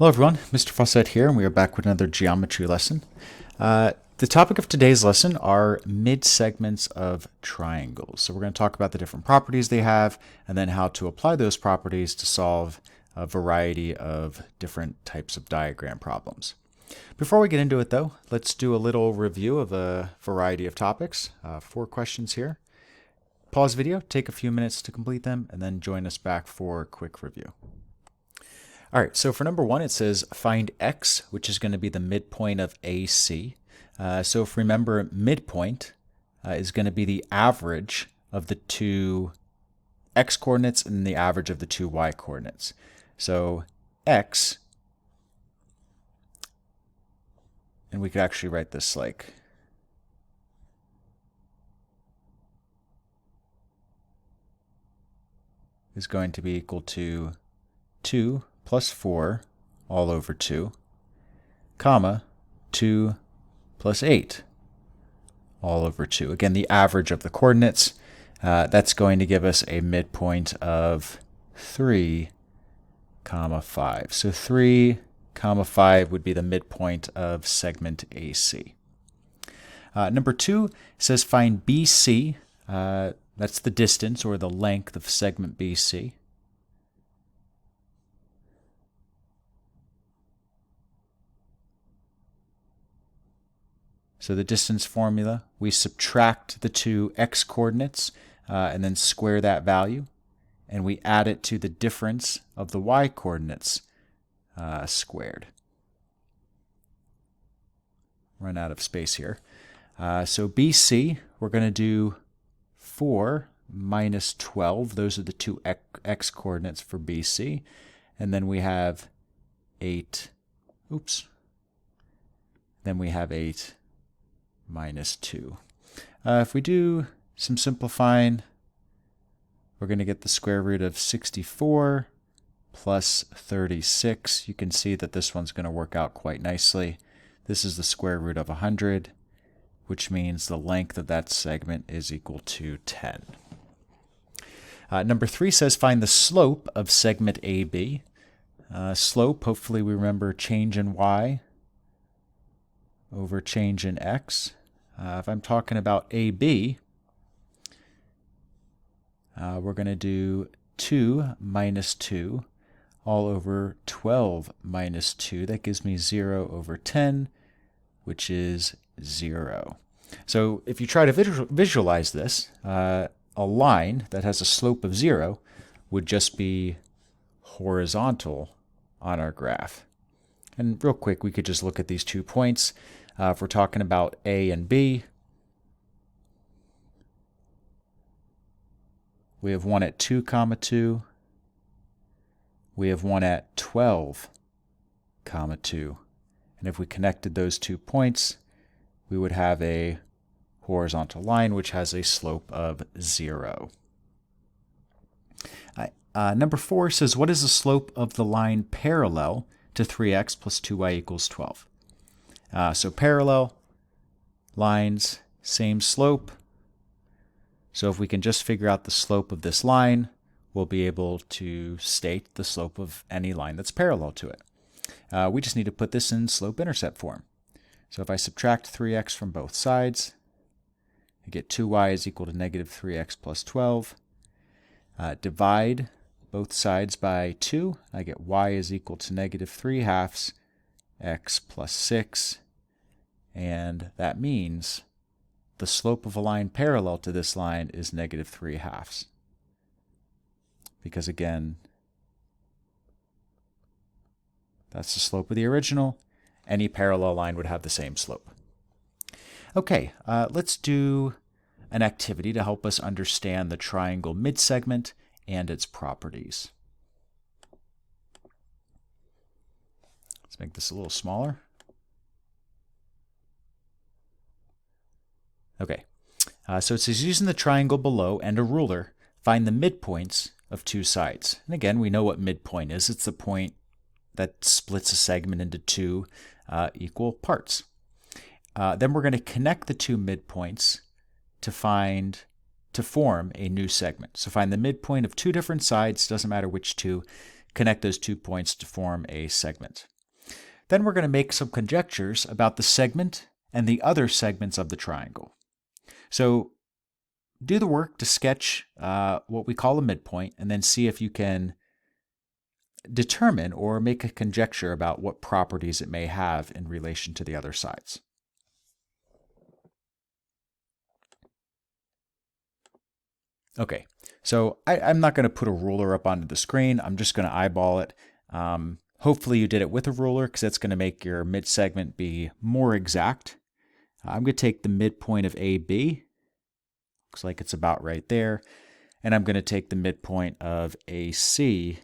Hello everyone, Mr. Fawcett here, and we are back with another geometry lesson. The topic of today's lesson are mid-segments of triangles. So we're going to talk about the different properties they have, and then how to apply those properties to solve a variety of different types of diagram problems. Before we get into it though, let's do a little review of a variety of topics. 4 questions here. Pause video, take a few minutes to complete them, and then join us back for a quick review. All right, so for number 1, it says find x, which is going to be the midpoint of AC. So if remember, midpoint is going to be the average of the two x coordinates and the average of the two y coordinates. So x, and we could actually write this like is going to be equal to 2 plus 4 all over 2, comma, 2 plus 8 all over 2. Again, the average of the coordinates, that's going to give us a midpoint of 3, comma 5. So 3, comma 5 would be the midpoint of segment AC. Number 2 says find BC. That's the distance or the length of segment BC. So the distance formula, we subtract the two x coordinates and then square that value, and we add it to the difference of the y coordinates squared. Run out of space here. So BC, we're going to do 4 minus 12. Those are the two x coordinates for BC. And then we have 8. Oops. Then we have 8 minus 2. If we do some simplifying, we're going to get the square root of 64 plus 36. You can see that this one's going to work out quite nicely. This is the square root of 100, which means the length of that segment is equal to 10. Number 3 says find the slope of segment AB. Slope, hopefully we remember change in y over change in x. If I'm talking about AB, we're going to do 2 minus 2 all over 12 minus 2. That gives me 0 over 10, which is 0. So if you try to visualize this, a line that has a slope of 0 would just be horizontal on our graph. And real quick, we could just look at these 2 points. If we're talking about A and B, we have one at 2, comma 2. We have one at 12, comma 2. And if we connected those 2 points, we would have a horizontal line which has a slope of 0. Number 4 says, what is the slope of the line parallel to 3x plus 2y equals 12? So parallel lines, same slope. So if we can just figure out the slope of this line, we'll be able to state the slope of any line that's parallel to it. We just need to put this in slope-intercept form. So if I subtract 3x from both sides, I get 2y is equal to negative 3x plus 12. Divide both sides by 2. I get y is equal to negative 3/2 x plus 6. And that means the slope of a line parallel to this line is negative 3/2. Because again, that's the slope of the original. Any parallel line would have the same slope. Okay, let's do an activity to help us understand the triangle midsegment and its properties. Let's make this a little smaller. Okay, so it says using the triangle below and a ruler, find the midpoints of 2 sides. And again, we know what midpoint is. It's the point that splits a segment into 2 equal parts. Then we're going to connect the 2 midpoints to form a new segment. So find the midpoint of 2 different sides, doesn't matter which 2, connect those 2 points to form a segment. Then we're going to make some conjectures about the segment and the other segments of the triangle. So do the work to sketch what we call a midpoint, and then see if you can determine or make a conjecture about what properties it may have in relation to the other sides. Okay, so I'm not going to put a ruler up onto the screen. I'm just going to eyeball it. Hopefully you did it with a ruler, because that's going to make your mid-segment be more exact. I'm going to take the midpoint of AB. Looks like it's about right there. And I'm going to take the midpoint of AC,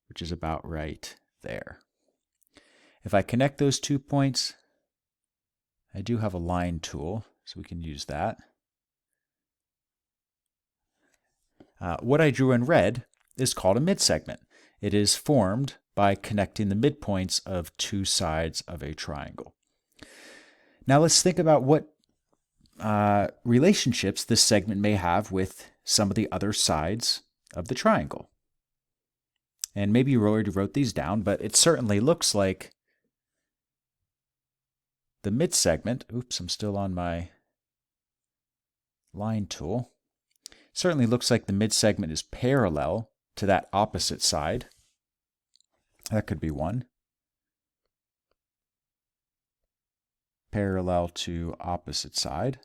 which is about right there. If I connect those 2 points, I do have a line tool, so we can use that. What I drew in red is called a midsegment. It is formed by connecting the midpoints of 2 sides of a triangle. Now let's think about what relationships this segment may have with some of the other sides of the triangle. And maybe you already wrote these down, but it certainly looks like the midsegment, oops, I'm still on my line tool. Certainly looks like the midsegment is parallel to that opposite side. That could be one. Parallel to opposite side.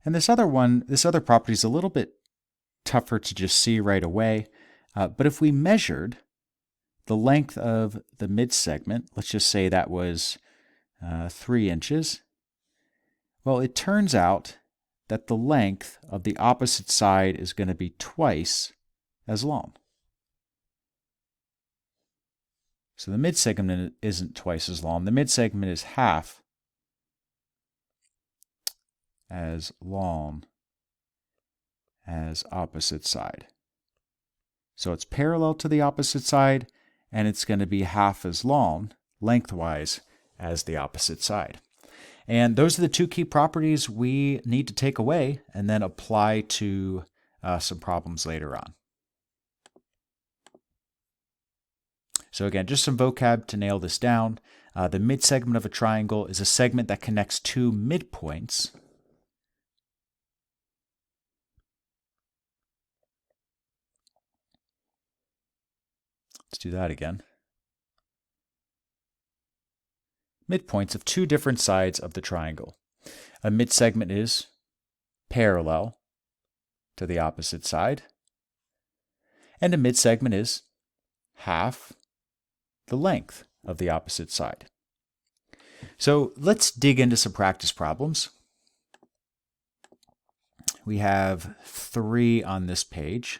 And this other property is a little bit tougher to just see right away. But if we measured the length of the midsegment, let's just say that was 3 inches. Well, it turns out that the length of the opposite side is going to be twice as long. So the midsegment isn't twice as long. The midsegment is half as long as opposite side. So it's parallel to the opposite side, and it's going to be half as long lengthwise as the opposite side. And those are the 2 key properties we need to take away and then apply to some problems later on. So again, just some vocab to nail this down. The midsegment of a triangle is a segment that connects 2 midpoints. Let's do that again. Midpoints of 2 different sides of the triangle. A midsegment is parallel to the opposite side, and a midsegment is half the length of the opposite side. So let's dig into some practice problems. We have 3 on this page.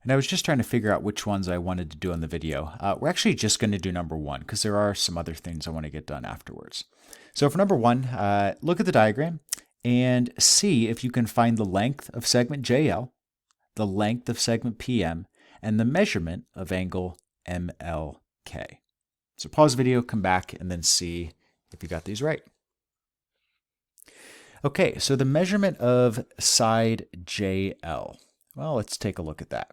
And I was just trying to figure out which ones I wanted to do in the video. We're actually just going to do number 1 because there are some other things I want to get done afterwards. So for number 1, look at the diagram and see if you can find the length of segment JL, the length of segment PM, and the measurement of angle MLK. So pause the video, come back, and then see if you got these right. Okay, so the measurement of side JL. Well, let's take a look at that.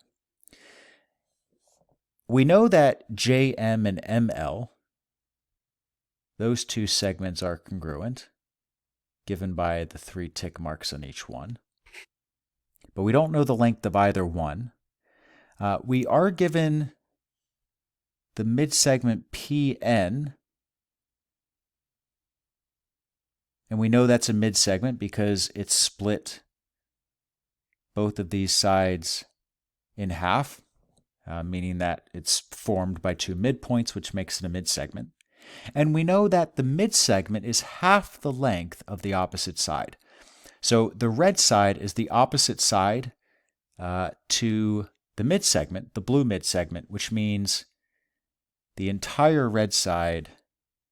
We know that JM and ML, those 2 segments are congruent, given by the 3 tick marks on each one. But we don't know the length of either one. We are given the midsegment PN, and we know that's a midsegment because it's split both of these sides in half. Meaning that it's formed by 2 midpoints, which makes it a midsegment. And we know that the midsegment is half the length of the opposite side. So the red side is the opposite side to the midsegment, the blue midsegment, which means the entire red side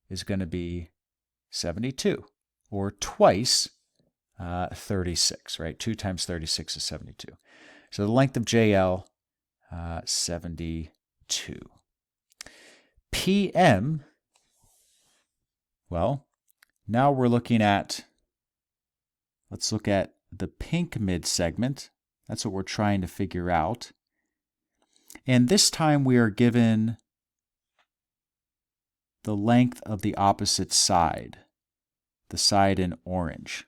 is going to be 72, or twice 36, right? 2 times 36 is 72. So the length of JL, 72. PM Well, now we're looking at, let's look at the pink midsegment. That's what we're trying to figure out. And this time we are given the length of the opposite side, the side in orange.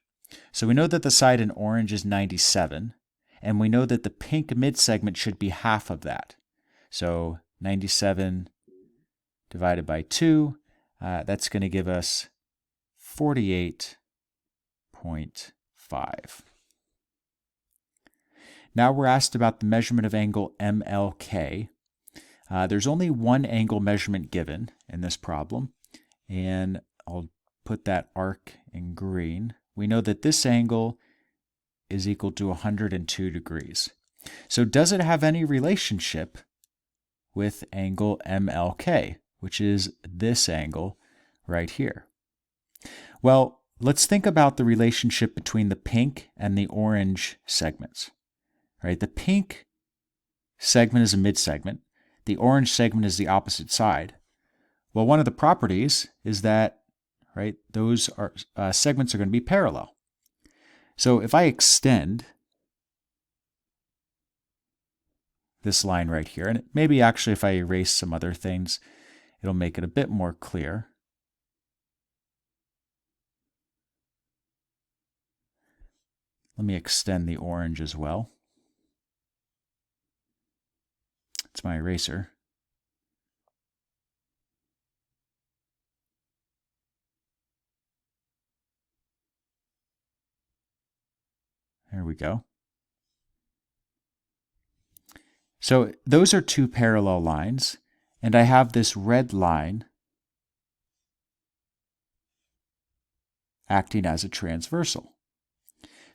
So we know that the side in orange is 97, and we know that the pink midsegment should be half of that. So 97 divided by 2, that's going to give us 48.5. Now we're asked about the measurement of angle MLK. There's only one angle measurement given in this problem, and I'll put that arc in green. We know that this angle is equal to 102 degrees. So does it have any relationship with angle MLK, which is this angle right here? Well, let's think about the relationship between the pink and the orange segments. Right? The pink segment is a midsegment. The orange segment is the opposite side. Well, one of the properties is that, right, those segments are going to be parallel. So if I extend this line right here, and maybe actually if I erase some other things, it'll make it a bit more clear. Let me extend the orange as well. It's my eraser. There we go. So those are two parallel lines, and I have this red line acting as a transversal.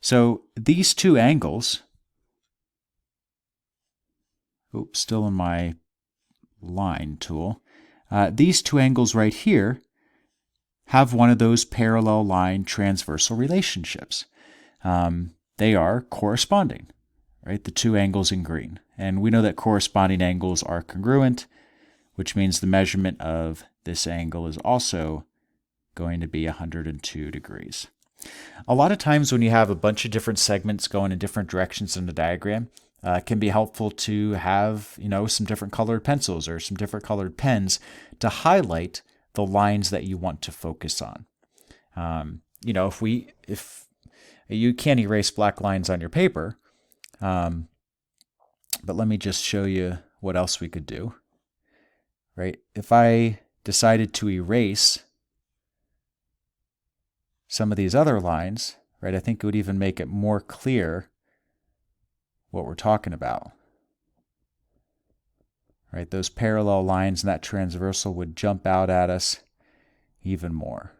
So these two angles, oops, still in my line tool, these two angles right here have one of those parallel line transversal relationships. They are corresponding, right? The two angles in green. And we know that corresponding angles are congruent, which means the measurement of this angle is also going to be 102 degrees. A lot of times when you have a bunch of different segments going in different directions in the diagram, it can be helpful to have, some different colored pencils or some different colored pens to highlight the lines that you want to focus on. If you can't erase black lines on your paper, but let me just show you what else we could do. Right? If I decided to erase some of these other lines, right, I think it would even make it more clear what we're talking about. Right? Those parallel lines and that transversal would jump out at us even more,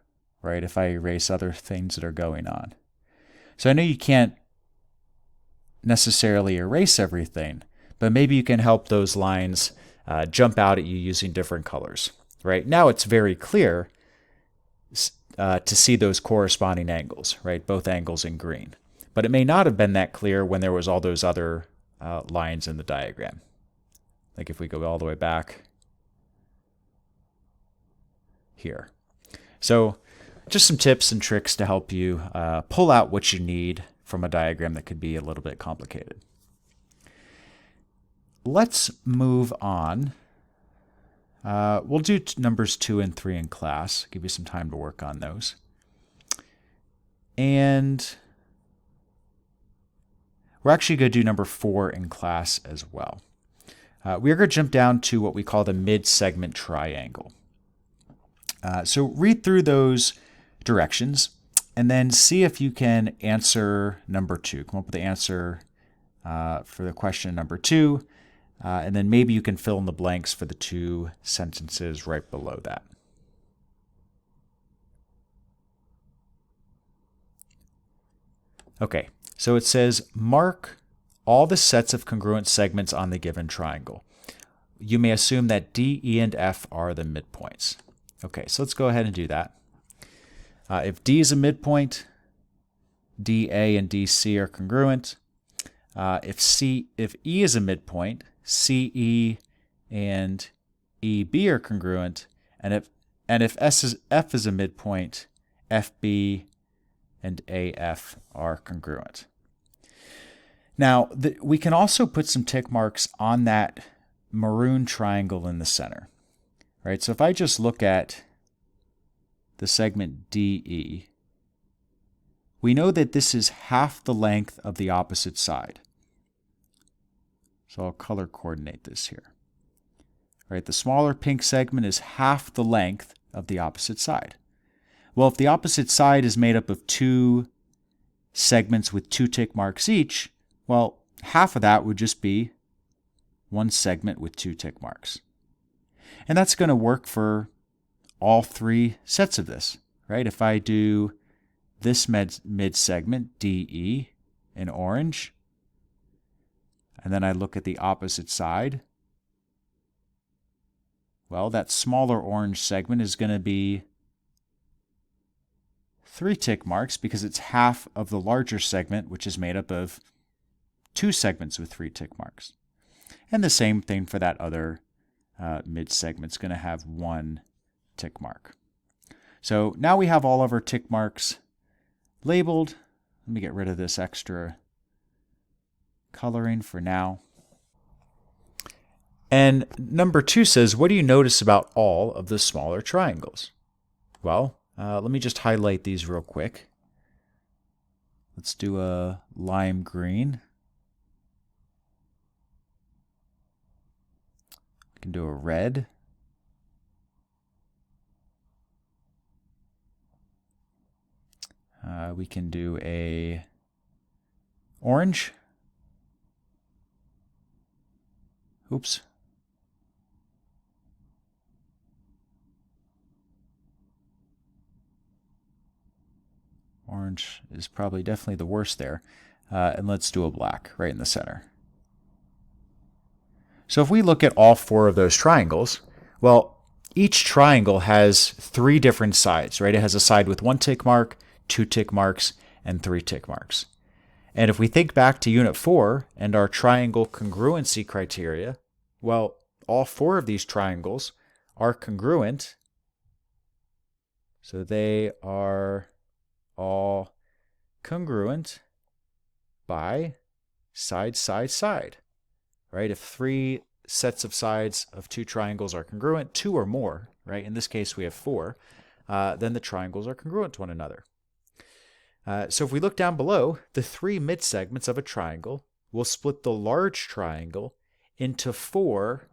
right, if I erase other things that are going on. So I know you can't necessarily erase everything, but maybe you can help those lines jump out at you using different colors. Right? Now it's very clear to see those corresponding angles, right? Both angles in green. But it may not have been that clear when there was all those other lines in the diagram. Like if we go all the way back here. So just some tips and tricks to help you pull out what you need from a diagram that could be a little bit complicated. Let's move on. We'll do numbers 2 and 3 in class, give you some time to work on those. And we're actually going to do number 4 in class as well. We're going to jump down to what we call the mid-segment triangle. So read through those directions and then see if you can answer number 2. Come up with the answer for the question number 2. And then maybe you can fill in the blanks for the 2 sentences right below that. Okay, so it says, mark all the sets of congruent segments on the given triangle. You may assume that D, E, and F are the midpoints. Okay, so let's go ahead and do that. If D is a midpoint, DA and DC are congruent. If E is a midpoint, CE and EB are congruent. And if And if F is a midpoint, FB and AF are congruent. Now, we can also put some tick marks on that maroon triangle in the center. Right? So if I just look at the segment DE, we know that this is half the length of the opposite side. So I'll color coordinate this here. Right? The smaller pink segment is half the length of the opposite side. Well, if the opposite side is made up of two segments with 2 tick marks each, well, half of that would just be one segment with 2 tick marks. And that's going to work for all 3 sets of this, right? If I do this mid segment, DE, in orange, and then I look at the opposite side, well, that smaller orange segment is going to be 3 tick marks because it's half of the larger segment, which is made up of 2 segments with 3 tick marks. And the same thing for that other mid segment. It's going to have 1 tick mark. So now we have all of our tick marks labeled. Let me get rid of this extra coloring for now. And number 2 says, what do you notice about all of the smaller triangles? Well, let me just highlight these real quick. Let's do a lime green. We can do a red. We can do a orange. Oops. Orange is probably definitely the worst there. And let's do a black right in the center. So if we look at all 4 of those triangles, well, each triangle has 3 different sides, right? It has a side with 1 tick mark, 2 tick marks, and 3 tick marks. And if we think back to Unit 4 and our triangle congruency criteria, well, all 4 of these triangles are congruent. So they are all congruent by side, side, side. Right? If 3 sets of sides of 2 triangles are congruent, 2 or more, right? In this case, we have 4, then the triangles are congruent to one another. So if we look down below, the 3 mid-segments of a triangle will split the large triangle into 4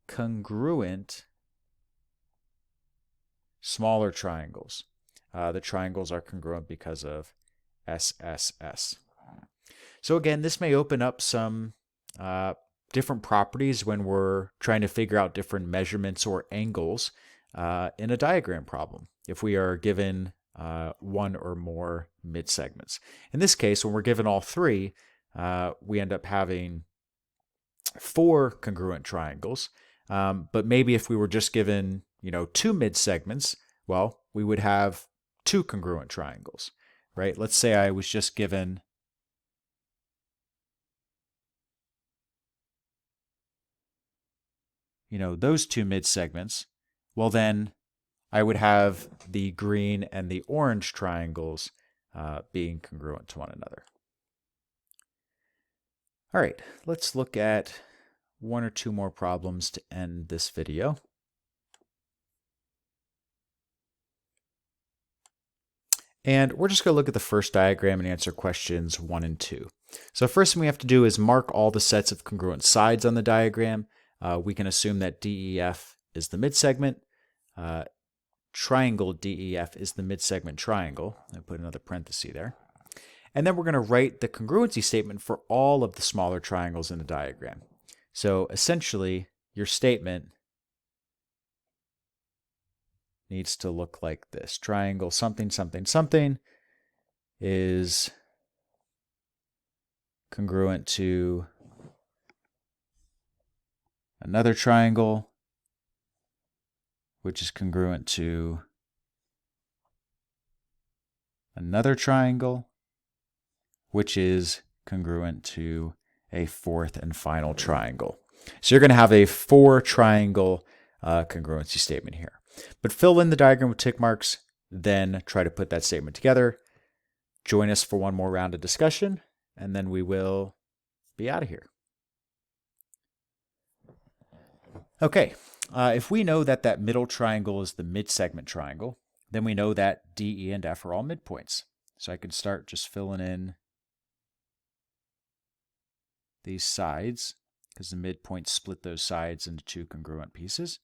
congruent smaller triangles. The triangles are congruent because of SSS. So again, this may open up some different properties when we're trying to figure out different measurements or angles in a diagram problem, if we are given 1 or more mid-segments. In this case, when we're given all 3, we end up having 4 congruent triangles. But maybe if we were just given 2 mid-segments, well, we would have 2 congruent triangles, right? Let's say I was just given those 2 mid-segments, well then I would have the green and the orange triangles being congruent to one another. All right, let's look at 1 or 2 more problems to end this video. And we're just going to look at the first diagram and answer questions 1 and 2. So first thing we have to do is mark all the sets of congruent sides on the diagram. We can assume that DEF is the midsegment. Triangle DEF is the midsegment triangle. I put another parenthesis there. And then we're going to write the congruency statement for all of the smaller triangles in the diagram. So essentially, your statement needs to look like this. Triangle something, something, something is congruent to another triangle, which is congruent to another triangle, which is congruent to a 4th and final triangle. So you're going to have a 4 triangle congruency statement here. But fill in the diagram with tick marks, then try to put that statement together. Join us for one more round of discussion, and then we will be out of here. Okay, if we know that that middle triangle is the mid-segment triangle, then we know that D, E, and F are all midpoints. So I can start just filling in these sides, because the midpoints split those sides into two congruent pieces.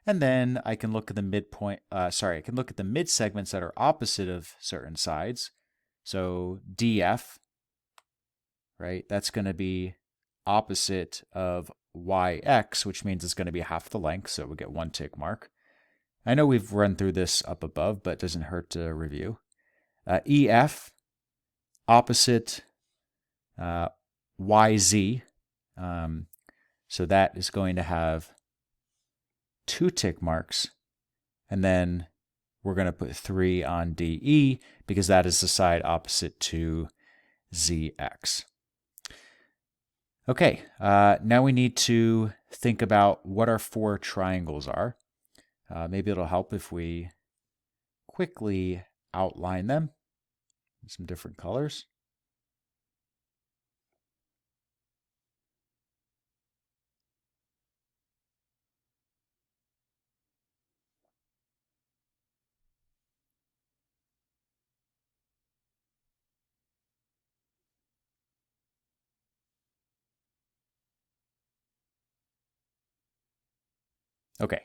And then I can look at the I can look at the mid-segments that are opposite of certain sides. So DF, right, that's going to be opposite of YX, which means it's going to be half the length, so we get one tick mark. I know we've run through this up above, but it doesn't hurt to review. EF, opposite YZ, so that is going to have 2 tick marks, and then we're going to put 3 on DE because that is the side opposite to ZX. Okay, now we need to think about what our 4 triangles are. Maybe it'll help if we quickly outline them in some different colors. Okay,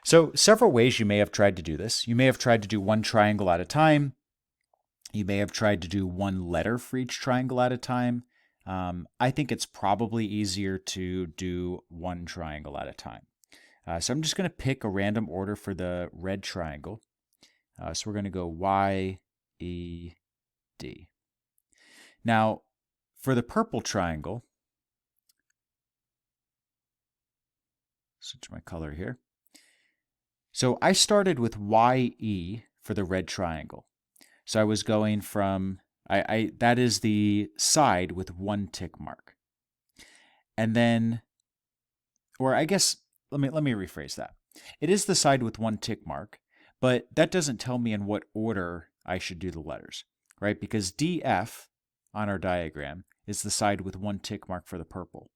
so several ways you may have tried to do this. You may have tried to do one triangle at a time. You may have tried to do one letter for each triangle at a time. I think it's probably easier to do one triangle at a time. So I'm just going to pick a random order for the red triangle. So we're going to go Y, E, D. Now, for the purple triangle, switch my color here. So I started with YE for the red triangle. So I was going from, that is the side with 1 tick mark. And then, or I guess, let me rephrase that. It is the side with 1 tick mark, but that doesn't tell me in what order I should do the letters, right? Because DF on our diagram is the side with 1 tick mark for the purple.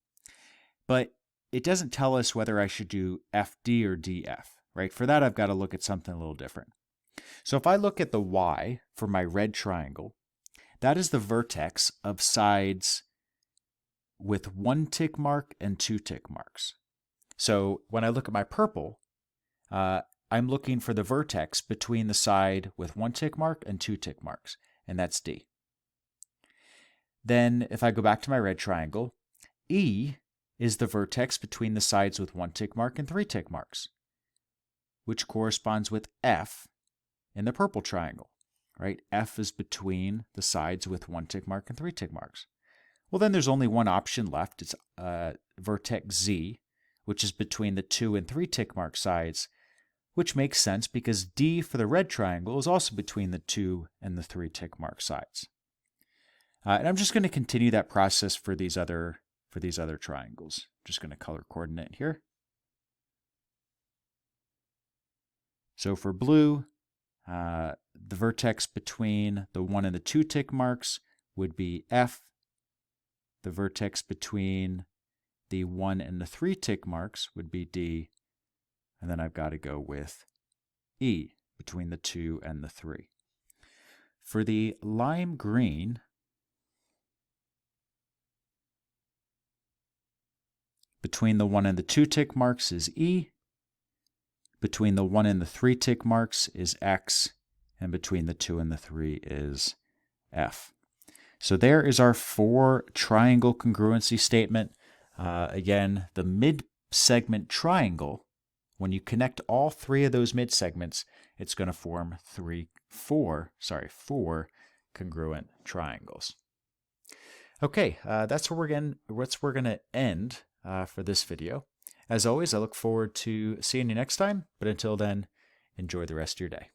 But it doesn't tell us whether I should do FD or DF, right? For that, I've got to look at something a little different. So if I look at the Y for my red triangle, that is the vertex of sides with 1 tick mark and 2 tick marks. So when I look at my purple, I'm looking for the vertex between the side with 1 tick mark and 2 tick marks, and that's D. Then if I go back to my red triangle, E is the vertex between the sides with 1 tick mark and 3 tick marks, which corresponds with F in the purple triangle, right? F is between the sides with 1 tick mark and 3 tick marks. Well, then there's only one option left. It's vertex Z, which is between the 2 and 3 tick mark sides, which makes sense because D for the red triangle is also between the 2 and the 3 tick mark sides. And I'm just going to continue that process for these other triangles. I'm just going to color coordinate here. So for blue, the vertex between the 1 and the 2 tick marks would be F. The vertex between the 1 and the 3 tick marks would be D. And then I've got to go with E between the 2 and the 3. For the lime green, between the 1 and the 2 tick marks is E. Between the 1 and the 3 tick marks is X. And between the 2 and the 3 is F. So there is our 4 triangle congruency statement. Again, the mid-segment triangle, when you connect all 3 of those mid-segments, it's going to form 4 congruent triangles. Okay, that's where we're going to end for this video. As always, I look forward to seeing you next time, but until then, enjoy the rest of your day.